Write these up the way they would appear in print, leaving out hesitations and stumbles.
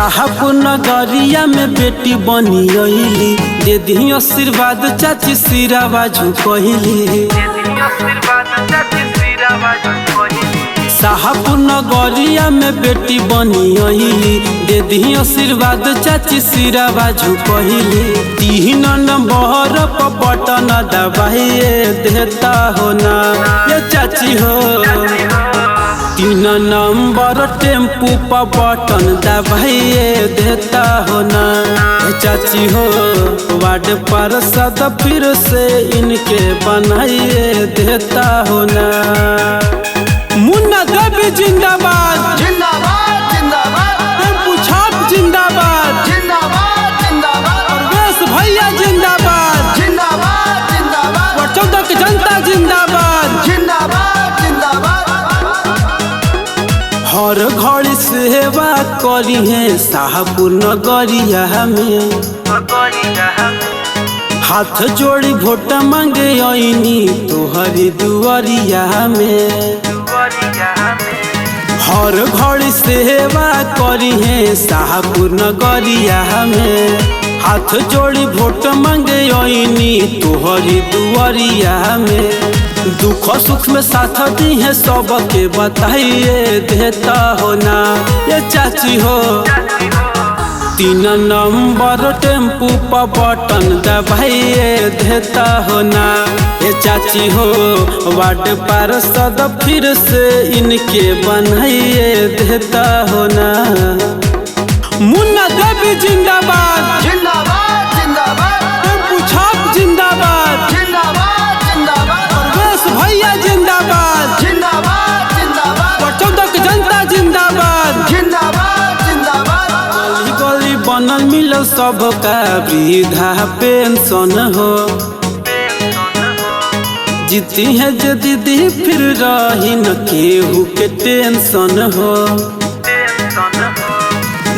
साहब नगरिया में बेटी बनी अइली, दे दी आशीर्वाद चाची सिरावा झुकइली। साहब नगरिया में बेटी बनी अइली, दे दी आशीर्वाद चाची सिरावा झुकइली। 3 नंबर पर बटन दबाइए देता हो ना ये चाची हो। 3 नंबर टेम्पू पर बटन दबाइए देता हो ना ये चाची हो। वार्ड पार्षद फिर से इनके बनाइए देता हो ना। मुन्ना देवी जिंदाबाद जिंदाबाद जिंदाबाद, टेम्पू छाप जिंदाबाद जिंदाबाद जिंदाबाद, परवेश भैया जिंदाबाद जिंदाबाद जिंदाबाद, और 14 की जनता जिंदाबाद। जिंदाबाद जिंदाबाद। हर घड़ी सेवा करी है शाहपुर नगरिया में, हाथ जोड़ी वोट मांगे आईनी तोहरी दुआरिया में। हर घड़ी सेवा करी है शाहपुर नगरिया में, हाथ जोड़ी वोट मांगे आईनी तोहरी दुआरिया में। दुख सुख में साथ दी है सबके बताइए देता हो ना ये चाची हो। 3 नंबर टेम्पू पर बटन दबाइए देता हो ना ये चाची हो। वार्ड पार्षद फिर से इनके बनाइए देता हो ना। मुन्ना देवी जिंदाबाद जिंदाबाद जिंदाबाद, टेम्पू छाप जिंदाबाद जिंदाबाद जिंदाबाद, परवेश भैया जिंदाबाद जिंदाबाद जिंदाबाद, और 14 की जनता जिंदाबाद। जिंदाबाद जिंदाबाद, गली गली बनल मिलल सबका वृद्धा पेंशन हो। जीती है जे दीदी फिर रही न केहू के टेंशन हो।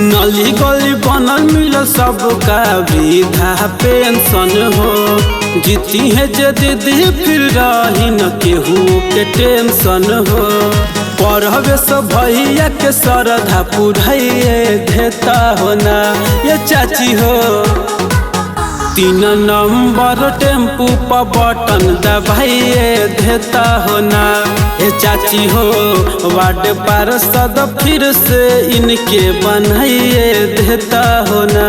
नली गली बनल मिलल सबका वृद्धा पेंशन हो। जीती है जे दीदी फिर रही न केहू के टेंशन हो। परवेश भैया के श्रद्धा पुराइए देता हो ना ये चाची हो। 3 नंबर टेम्पू पर बटन दबाइए देता हो ना ये चाची हो। वार्ड पार्षद फिर से इनके बनाइए देता हो ना।